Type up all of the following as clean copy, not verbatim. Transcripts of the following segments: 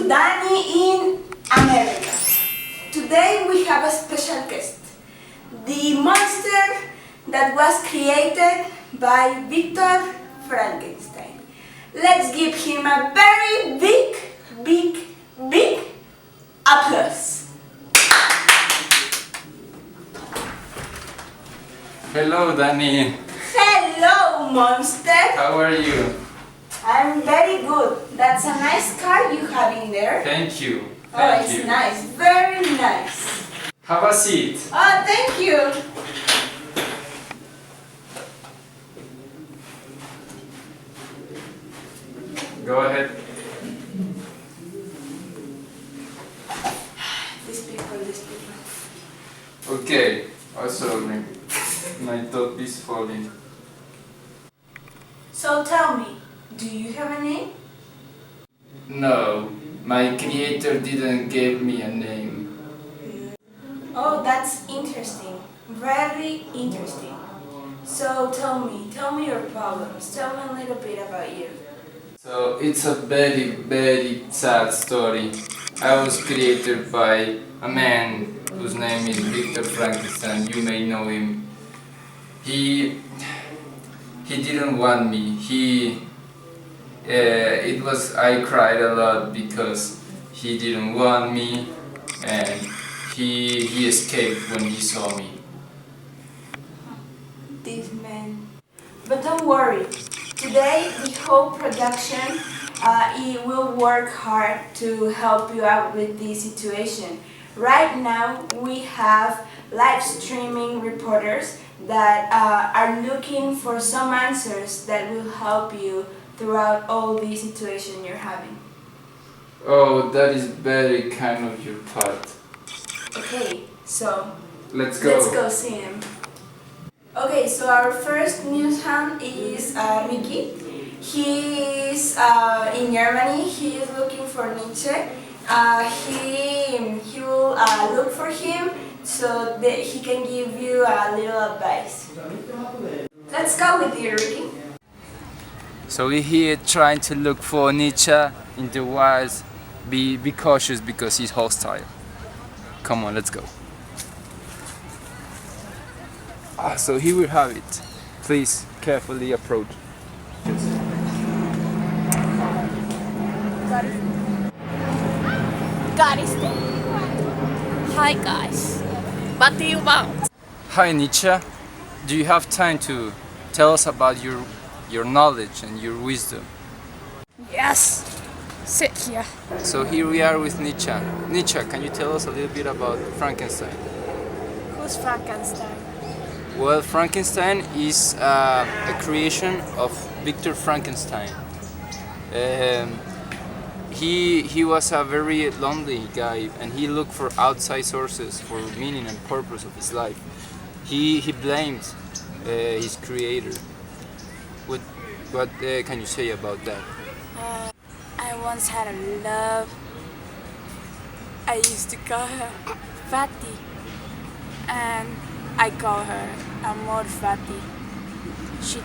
Danny in America. Today we have a special guest, the monster that was created by Victor Frankenstein. Let's give him a very big applause. Hello, Danny. Hello, monster. How are you? I'm very good. That's a nice car you have in there. Thank you. Oh, it's nice. Very nice. Have a seat. Oh, thank you. Go ahead. These people. Okay. Sorry. My top is falling. So tell me, do you have a name? No, my creator didn't give me a name. Oh, that's interesting. Very interesting. So tell me your problems. Tell me a little bit about you. So it's a very sad story. I was created by a man whose name is Victor Frankenstein. You may know him. He didn't want me. I cried a lot because he didn't want me, and he escaped when he saw me. This man. But don't worry. Today the whole production it will work hard to help you out with this situation. Right now we have live streaming reporters that are looking for some answers that will help you throughout all the situation you're having. Oh, that is very kind of your part. Okay, so Let's go. let's go see him. Okay, so our first news hound is Ricky. He is in Germany. He is looking for Nietzsche. He will look for him so that he can give you a little advice. Let's go with you, Ricky. So we're here trying to look for Nietzsche in the wilds. Be cautious because he's hostile. Come on, let's go. So here we have it. Please carefully approach. God is there. Hi guys. What do you want? Hi Nietzsche. Do you have time to tell us about your knowledge and your wisdom? Yes. Sit here. So here we are with Nietzsche. Nietzsche, can you tell us a little bit about Frankenstein? Who's Frankenstein? Well, Frankenstein is a creation of Victor Frankenstein. He was a very lonely guy, and he looked for outside sources for meaning and purpose of his life. He blamed his creator. What can you say about that? I once had a love. I used to call her Fatty, and I call her Amor Fati. She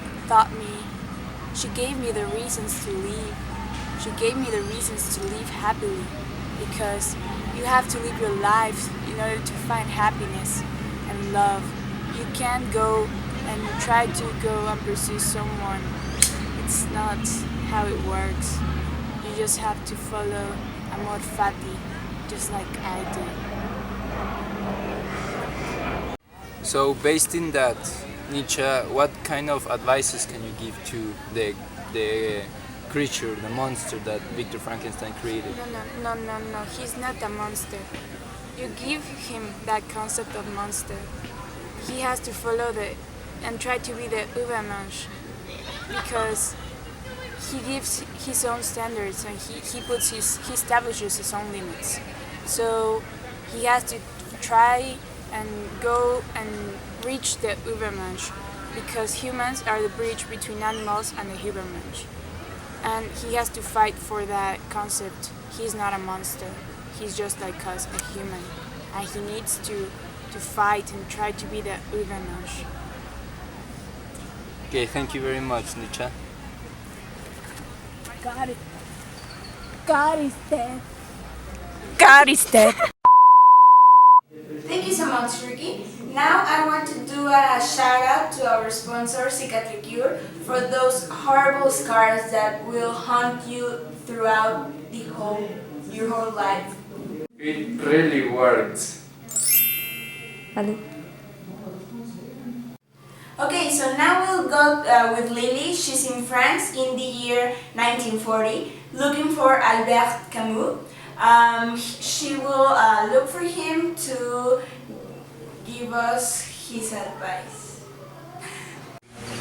gave me the reasons to leave. She gave me the reasons to live happily, because you have to live your life in order to find happiness and love. You can't go and try to go and pursue someone. It's not how it works. You just have to follow Amor Fati, just like I do. So based in that, Nietzsche, what kind of advices can you give to the creature, the monster that Victor Frankenstein created? No. He's not a monster. You give him that concept of monster. He has to follow and try to be the Übermensch, because he gives his own standards and he establishes his own limits. So he has to try and go and reach the Übermensch, because humans are the bridge between animals and the Übermensch. And he has to fight for that concept. He's not a monster. He's just like us, a human. And he needs to fight and try to be the Übermensch. Okay, thank you very much, Nietzsche. God is dead. God is dead. Thank you so much, Ricky. Now I want to do a shout out to our sponsor, Cicatricure, for those horrible scars that will haunt you throughout your whole life. It really works. Vale. Okay, so now we'll go with Lily. She's in France in the year 1940, looking for Albert Camus. She will look for him to give us his advice.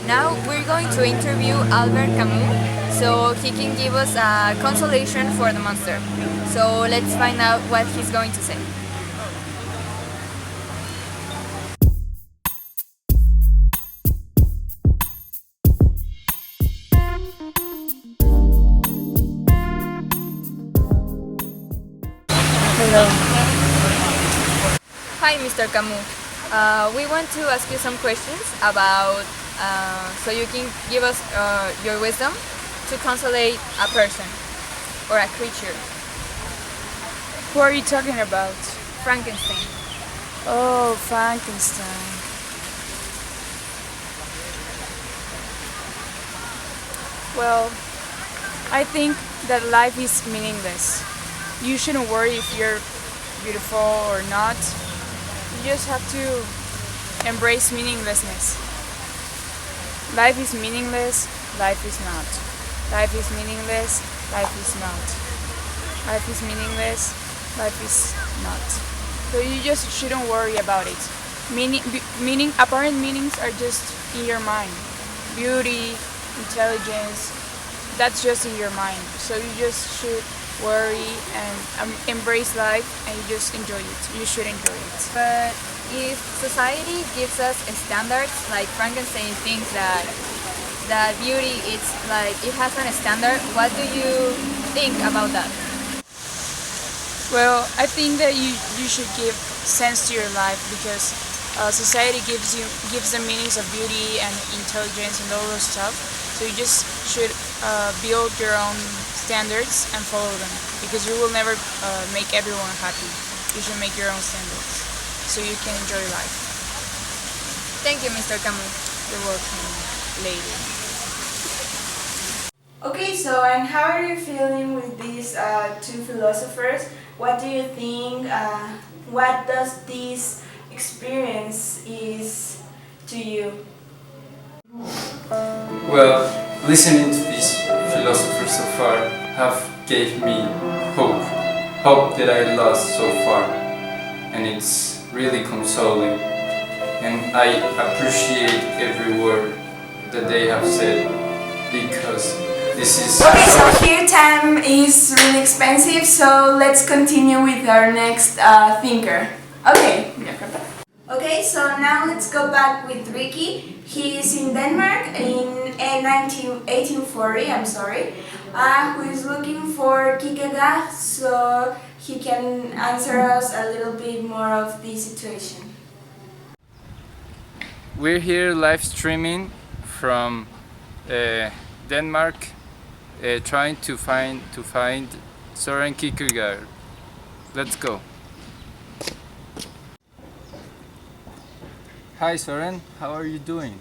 Now we're going to interview Albert Camus so he can give us a consolation for the monster. So let's find out what he's going to say. Hello. Hi, Mr. Camus. We want to ask you some questions about, so you can give us your wisdom to consolate a person or a creature. Who are you talking about? Frankenstein. Oh, Frankenstein. Well, I think that life is meaningless. You shouldn't worry if you're beautiful or not. You just have to embrace meaninglessness. Life is meaningless, life is not. Life is meaningless, life is not. Life is meaningless, life is not. So you just shouldn't worry about it. Apparent meanings are just in your mind. Beauty, intelligence, that's just in your mind. So you just should worry and embrace life and you just enjoy it. You should enjoy it. But if society gives us standards, like Frankenstein thinks that beauty it's like it has a standard, what do you think about that? Well, I think that you should give sense to your life because society gives the meanings of beauty and intelligence and all those stuff. So you just should build your own standards and follow them because you will never make everyone happy. You should make your own standards so you can enjoy life. Thank you, Mr. Camus. You're welcome, lady. Okay, so and how are you feeling with these two philosophers? What do you think? What does this experience is to you? Well, listening to these philosophers so far have gave me hope that I lost so far, and it's really consoling. And I appreciate every word that they have said because this is. Okay, so here time is really expensive, so let's continue with our next thinker. Okay. Okay, so now let's go back with Ricky. He is in Denmark in 1840, who is looking for Kierkegaard so he can answer us a little bit more of the situation. We're here live streaming from Denmark, trying to find Søren Kierkegaard. Let's go. Hi Søren, how are you doing?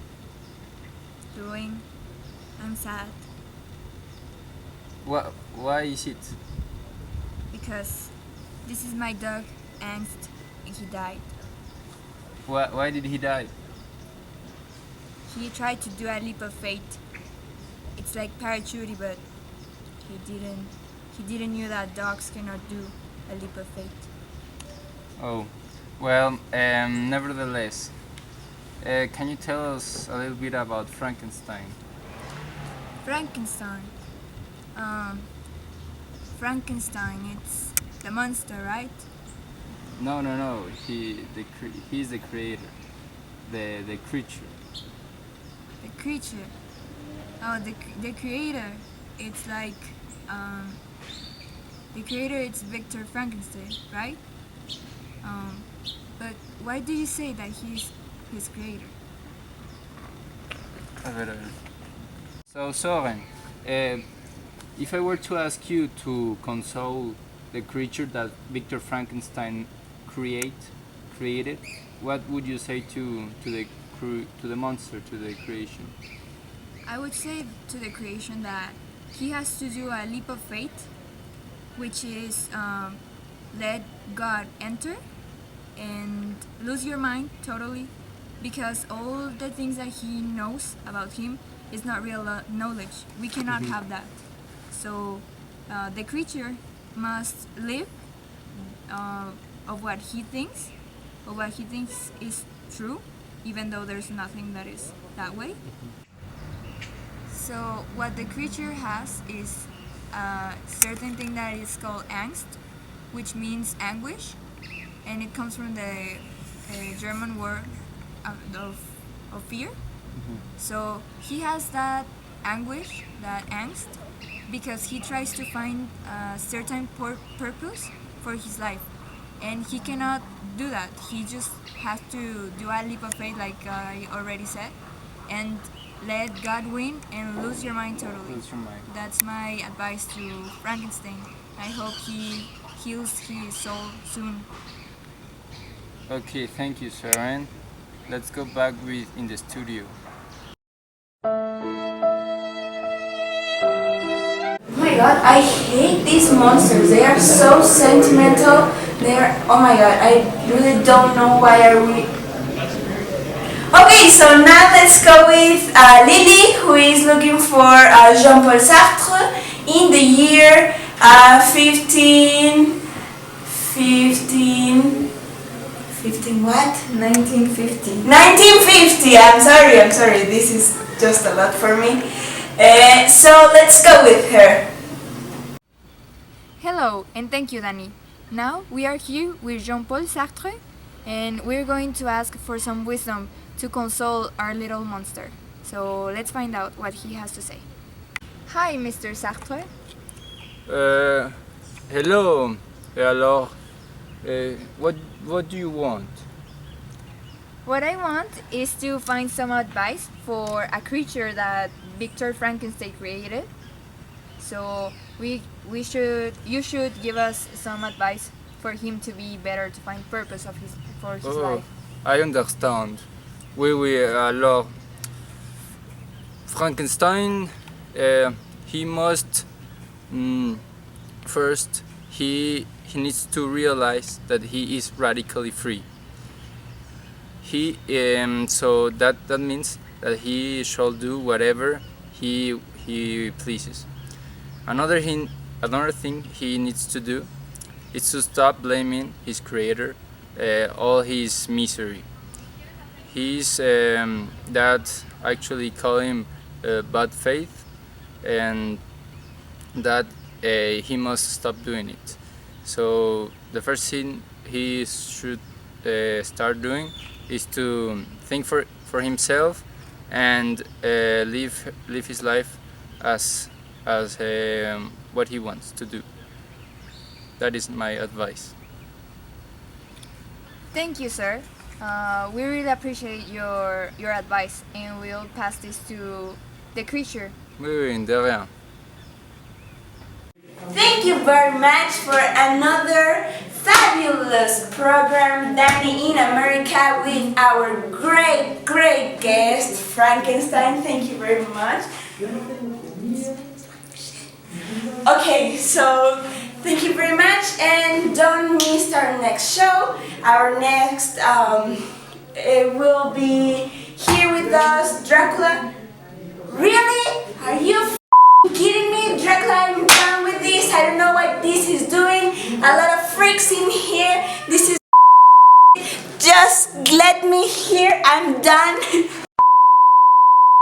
I'm sad Why is it? because this is my dog, Angst, and he died. Why did he die? He tried to do a leap of faith. It's like parachuting, but he didn't knew that dogs cannot do a leap of faith. Oh, well, nevertheless, can you tell us a little bit about Frankenstein? Frankenstein. Frankenstein, it's the monster, right? No. He's the creator, the creature. The creature. Oh, the creator. It's like the creator. It's Victor Frankenstein, right? But why do you say that he's his creator? A ver. So Søren, if I were to ask you to console the creature that Victor Frankenstein created, what would you say to the monster, to the creation? I would say to the creation that he has to do a leap of faith, which is let God enter and lose your mind totally, because all the things that he knows about him is not real knowledge. We cannot have that. So the creature must live of what he thinks, of what he thinks is true, even though there's nothing that is that way. So what the creature has is a certain thing that is called angst, which means anguish, and it comes from the German word of fear. So he has that anguish, that angst, because he tries to find a certain purpose for his life, and he cannot do that. He just has to do a leap of faith, like I already said, and let God win and lose your mind totally. Lose your mind. That's my advice to Frankenstein. I hope he heals his soul soon. Okay, thank you, Sharon. Let's go back in the studio. Oh my god, I hate these monsters. They are so sentimental. Oh my god, I really don't know why are we... Okay, so now let's go with Lily, who is looking for Jean-Paul Sartre in the year 15 what? 1950. 1950, I'm sorry, this is just a lot for me. So let's go with her. Hello, and thank you, Dani. Now we are here with Jean-Paul Sartre, and we're going to ask for some wisdom to console our little monster. So let's find out what he has to say. Hi, Mr. Sartre. Hello. Alors, what do you want? What I want is to find some advice for a creature that Victor Frankenstein created. So you should give us some advice for him to be better, to find purpose for his life. I understand. Oui, alors, Frankenstein, he must, first, he needs to realize that he is radically free. So that means that he shall do whatever he pleases. Another thing he needs to do is to stop blaming his creator all his misery. He's that actually call him bad faith, and that he must stop doing it. So the first thing he should start doing is to think for himself and live his life as what he wants to do. That is my advice. Thank you, sir. We really appreciate your advice, and we'll pass this to the creature. Oui, de rien. Thank you very much for another fabulous program, Danny in America, with our great guest, Frankenstein. Thank you very much. Okay, so thank you very much, and don't miss our next show. Our next it will be here with us, Dracula. Really? Are you kidding me? Dracula, I'm done with this. I don't know what this is doing. A lot of freaks in here. This is just let me here. I'm done.